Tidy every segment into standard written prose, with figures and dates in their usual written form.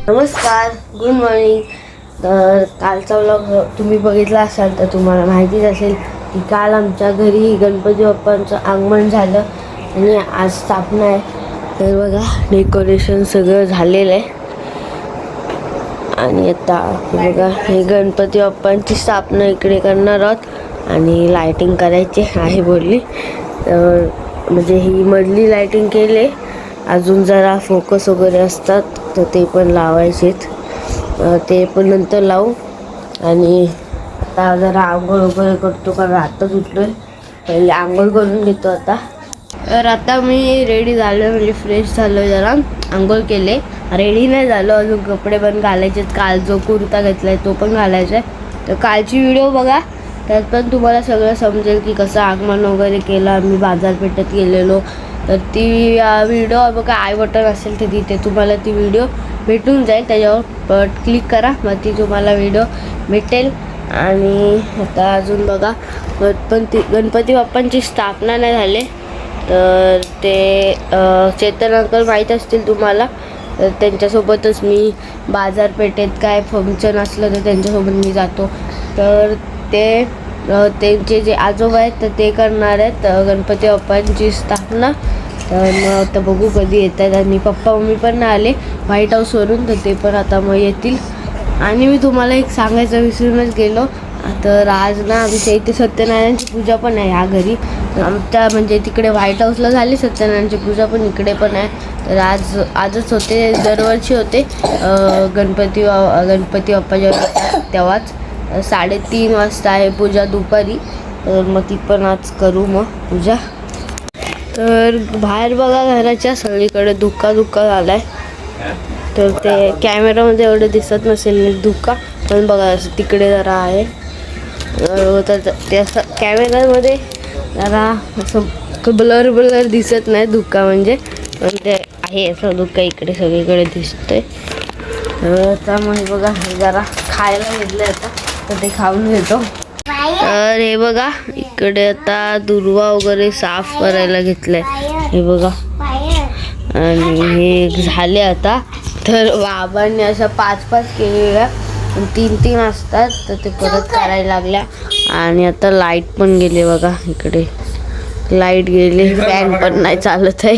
नमस्कार, good morning. तर कालचा व्लॉग तुम्ही बघितला असाल तर तुम्हाला माहितीच असेल की काल आमच्या घरी गणपती बाप्पांचं आगमन झालं आणि आज स्थापना आहे. तर बघा डेकोरेशन सगळं झालेलं आहे आणि आता बघा हे गणपती बाप्पांची स्थापना इकडे करणार आहोत आणि लायटिंग करायची आहे बोलली. तर म्हणजे ही मधली लायटिंग केली, अजून जरा फोकस वगैरे असतात तर ते पण लावायचेत, ते पण नंतर लावू. आणि आता जरा आंघोळ वगैरे करतो कारण आत्ताच उठलो आहे, पहिले आंघोळ करून घेतो आता. तर आता मी रेडी झालो, म्हणजे फ्रेश झालो, जरा आंघोळ केले, रेडी नाही झालो अजून, कपडे पण घालायचे. काल जो कुर्ता घेतला आहे तो पण घालायचा आहे. तर कालची व्हिडिओ बघा, त्यात पण तुम्हाला सगळं समजेल की कसं आगमन वगैरे केलं, आम्ही बाजारपेठेत गेलेलो. तर ती व्हिडिओ बघा, आय बटन असेल तर तिथे तुम्हाला ती व्हिडिओ भेटून जाईल, त्याच्यावर क्लिक करा, मग ती तुम्हाला व्हिडिओ भेटेल. आणि आता अजून बघा गणपती बाप्पांची स्थापना नाही झाली, तर ते चेतन अंकल माहीत असतील तुम्हाला, तर त्यांच्यासोबतच मी बाजारपेठेत काय फंक्शन असलं तर त्यांच्यासोबत मी जातो. तर ते त्यांचे जे आजोबा आहेत तर ते करणार आहेत गणपती बाप्पांची स्थापना. तर मग आता बघू कधी येत आहेत. आणि पप्पा मम्मी पण नाही आले व्हाईट हाऊसवरून, तर ते पण आता मग येतील. आणि मी तुम्हाला एक सांगायचं विसरूनच गेलो, तर आज ना आमच्या इथे सत्यनारायणची पूजा पण आहे ह्या घरी. आमच्या म्हणजे तिकडे व्हाईट हाऊसला झाली सत्यनारायणची पूजा, पण इकडे पण आहे. तर आजच होते, दरवर्षी होते गणपती बाप्पा जेव्हा तेव्हाच 3:30 वाजता आहे पूजा दुपारी. तर मग ती पण आज करू मग पूजा. तर बाहेर बघा घराच्या सगळीकडे धुका झाला आहे, तर ते कॅमेरामध्ये एवढं दिसत नसेल धुका, पण बघा तिकडे जरा आहे. तर ते असं कॅमेरामध्ये जरा असं ब्लर दिसत नाही धुका, म्हणजे पण ते आहे असं धुका इकडे सगळीकडे दिसतंय. तर त्यामुळे बघा हे जरा खायला घेतलं आता, तर ते खाऊन घेतो. तर हे बघा इकडे आता दुर्वा वगैरे साफ करायला घेतलंय, हे बघा. आणि हे झाले आता, तर बाबांनी अशा 5 केलेल्या, 3 असतात, तर ते परत करायला लागल्या. आणि आता लाईट पण गेले बघा, इकडे लाईट गेले, फॅन पण नाही चालत आहे.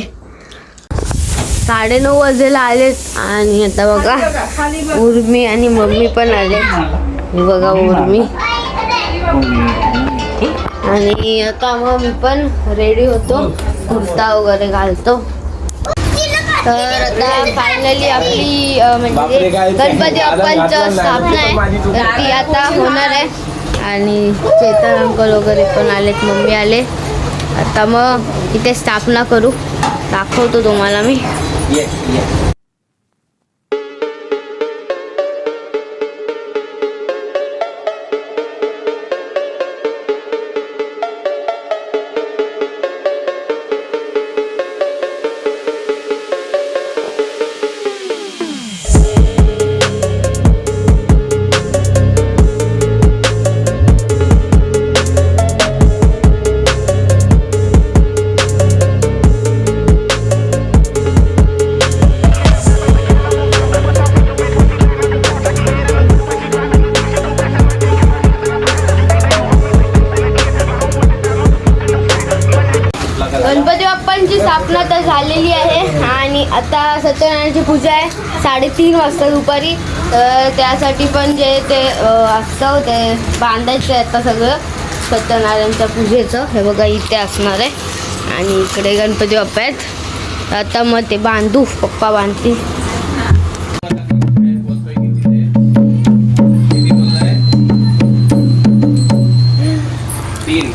9:30 वाजेला आलेत. आणि आता बघा उर्मी आणि मम्मी पण आले, हे बघा उर्मी. आणि आता मग मी पण रेडी होतो, कुर्ता वगैरे घालतो. तर आता फायनली आपली म्हणजे गणपती बाप्पांचं स्थापना आहे, तर ती आता होणार आहे. आणि चेतन अंकल वगैरे पण आलेत, मम्मी आले. आता मग इथे स्थापना करू, दाखवतो तुम्हाला मी. गणपती बाप्पांची स्थापना तर झालेली आहे आणि आता सत्यनारायणची पूजा आहे 3:30 वाजता दुपारी. तर त्यासाठी पण जे ते असतं ते बांधायचं आहे आता सगळं सत्यनारायणच्या पूजेचं. हे बघा इथे असणार आहे आणि इकडे गणपती बाप्पा आहेत. आता मग ते बांधू, पप्पा बांधतील.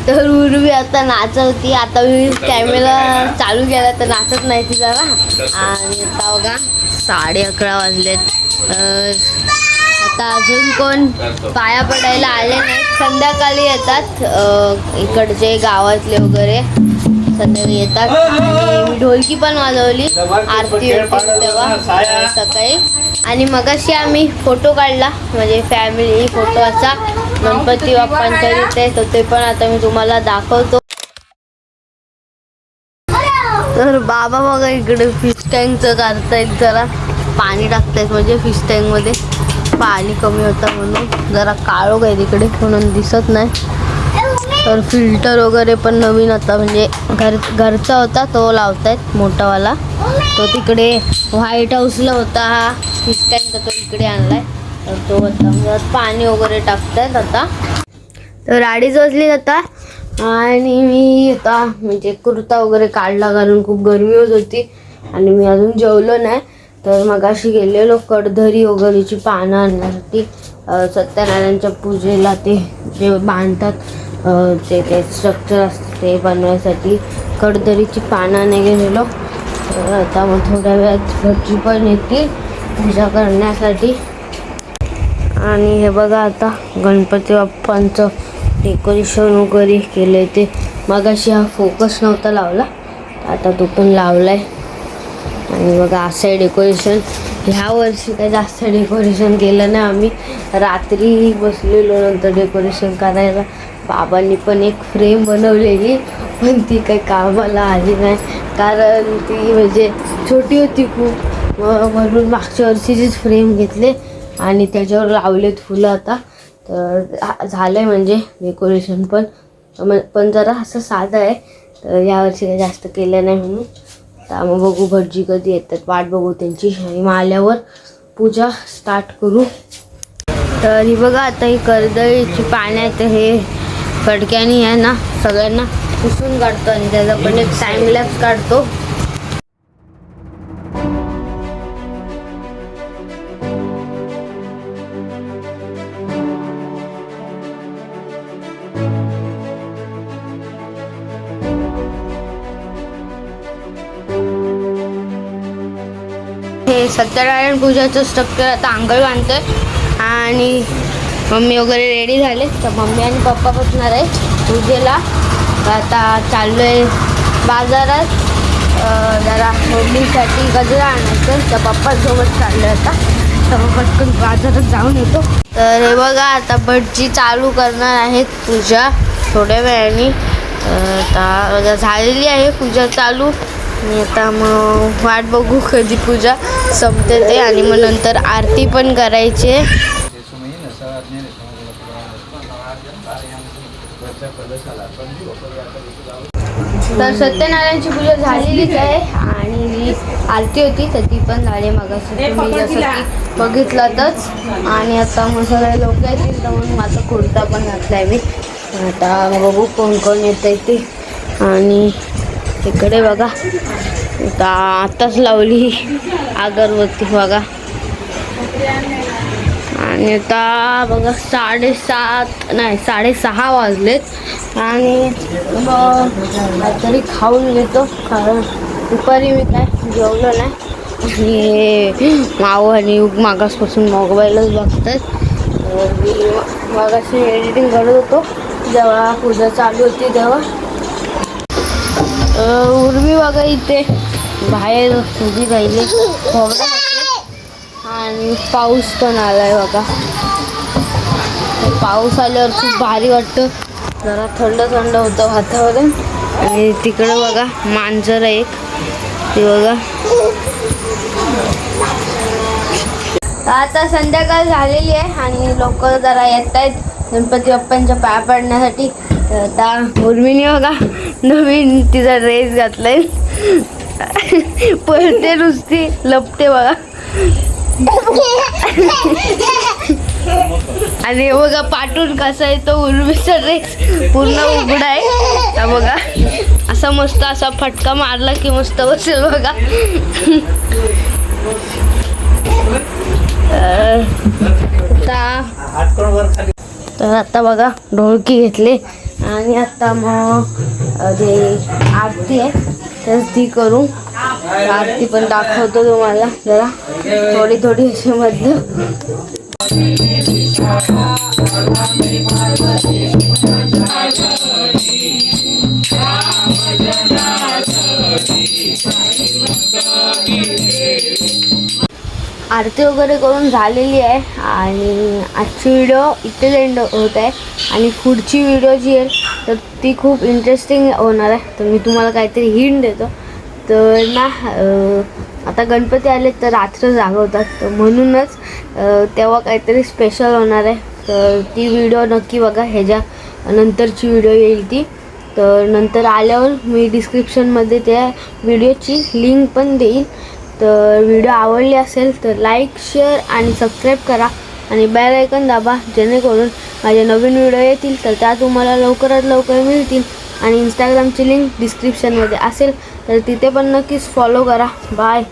तर उर्वी आता नाचवती, आता मी कॅमेरा चालू केला तर नाचत नाही ती जरा. आणि आता बघा 11:30 वाजलेत. आता अजून कोण पाया पडायला आले नाहीत, संध्याकाळी येतात इकडचे गावातले वगैरे संध्याकाळी येतात. आणि मी ढोलकी पण वाजवली आरती होती तेव्हा सकाळी. आणि मगाशी आम्ही फोटो काढला, म्हणजे फॅमिली फोटो असा गणपती बाप्पांच्या इथे, तर ते पण आता मी तुम्हाला दाखवतो. तर बाबा बघा इकडे फिश टँकचं करतायत जरा. पाणी टाकतायत म्हणजे फिश टँकमध्ये पाणी कमी होतं म्हणून. जरा काळोख आहे तिकडे म्हणून दिसत नाही. तर फिल्टर वगैरे पण नवीन आता म्हणजे घरचा होता तो लावतायत मोठावाला. तो तिकडे व्हाईट हाऊसला होता. हा फिश टँक तो इकडे आणलाय. तर तो आता पाणी वगैरे टाकतायत आता. तर 2:30 वाजली आता आणि मी आता म्हणजे कुर्ता वगैरे काढला कारण खूप गरमी होत होती आणि मी अजून जेवलो नाही. तर मगाशी गेलेलो कडधरी वगैरेची पानं आणण्यासाठी. सत्यनारायणच्या पूजेला ते जे बांधतात ते स्ट्रक्चर असतं ते बनवायसाठी कडधरीची पानं नाही गेलेलो. तर आता मग थोड्या वेळात घरची पण येतील पूजा करण्यासाठी. आणि हे बघा आता गणपती बाप्पांचं डेकोरेशन वगैरे केलं आहे. ते मगाशी हा फोकस नव्हता लावला, आता तो पण लावला आहे. आणि बघा असं आहे डेकोरेशन. ह्या वर्षी काही जास्त डेकोरेशन केलं नाही आम्ही. रात्री बसलेलो नंतर डेकोरेशन करायला. बाबांनी पण एक फ्रेम बनवलेली पण ती काही कामाला आली नाही कारण ती म्हणजे छोटी होती खूप. म्हणून मागच्या वर्षीचीच फ्रेम घेतले आणि त्याच्यावर लावलेत फुलं आता. तर झालं आहे म्हणजे डेकोरेशन पण जरा असं साधं आहे. तर यावर्षी काही जास्त केलं नाही म्हणून. तर मग बघू भटजी कधी येतात, वाट बघू त्यांची. आणि मग आल्यावर पूजा स्टार्ट करू. तर ही बघा आता ही कर्दळीची पाण्यात हे फडक्याने आहे ना सगळ्यांना पुसून काढतो आणि त्याचा पण एक टाइमलॅप्स काढतो. हे सत्यनारायण पूजाचं स्ट्रक्चर आता अंगल बांधतोय आणि मम्मी वगैरे रेडी झाले. तर मम्मी आणि पप्पा बसणार आहे पूजेला. आता चाललो आहे बाजारात जरा होळीसाठी गजरा आणायचं. तर पप्पासोबत चाललो आहे आता. तर मग पटकन बाजारात जाऊन येतो. तर हे बघा आता भटजी चालू करणार आहेत पूजा थोड्या वेळाने. आता झालेली आहे पूजा चालू. आणि आता मग वाट बघू कधी पूजा संपते ते. आणि मग नंतर आरती पण करायची. तर सत्यनारायणची पूजा झालेलीच आहे आणि आरती होती तर ती पण झाली मगाशी तुम्ही जसं की बघितलातच. आणि आता मग सगळे लोक येतील तर म्हणून माझा कुर्ता पण घातला आहे मी. आता बघू कोण कोण येत आहे ते. आणि इकडे बघा आता आताच लावली अगरबत्ती बघा. आणि आता बघा 7:30 नाही 6:30 वाजलेत. आणि मग काहीतरी खाऊन घेतो कारण दुपारी मी काय जेवलो नाही. आणि माऊ आणि युग मागासपासून मोबाईलच बघतात. मी मागाशी एडिटिंग करत होतो जेव्हा पूजा चालू होती तेव्हा. उर्मी बघा इथे बाहेर उभी राहिली खोबरा आणि पाऊस पण आलाय बघा. पाऊस आल्यावर खूप भारी वाटतं. जरा थंड थंड होतं वातावरण. आणि तिकडं बघा मांजर आहे एक ते बघा. आता संध्याकाळ झालेली आहे आणि लोक जरा येत आहेत गणपती बाप्पांच्या पाया पडण्यासाठी. तर आता उर्मिनी बघा नवीन तिचा ड्रेस घातलाय. पळते नुसती लपते बघा. आणि बघा पाठून कसा आहे तो उर्मीचा ड्रेस पूर्ण उघडा आहे. तर बघा असा मस्त असा फटका मारला की मस्त बसेल बघा. तर आता बघा ढोलकी घेतले आणि आता मग जे आरती आहे तर ती करू. आरती पण दाखवतो तुम्हाला जरा थोडी थोडी अशी मधलं. आरती वगैरे करून झालेली आहे आणि आजची व्हिडिओ इथे एंड होत आहे. आणि पुढची व्हिडिओ जी आहे तर ती खूप इंटरेस्टिंग होणार आहे. तर मी तुम्हाला काहीतरी हिंट देतो. तर ना आता गणपती आले तर रात्र जागवतात, तर म्हणूनच तेव्हा काहीतरी स्पेशल होणार आहे. तर ती व्हिडिओ नक्की बघा, ह्याच्या नंतरची व्हिडिओ येईल ती. तर नंतर आल्यावर मी डिस्क्रिप्शनमध्ये त्या व्हिडिओची लिंक पण देईन. तर व्हिडिओ आवडली असेल तर लाईक, शेअर आणि सबस्क्राईब करा आणि बेल आयकॉन दाबा, जेणेकरून माझे नवीन व्हिडिओ येतील तर त्या तुम्हाला लवकरात लवकर मिळतील. आणि इंस्टाग्रामची लिंक डिस्क्रिप्शनमध्ये असेल तर तिथे पण नक्कीच फॉलो करा. बाय.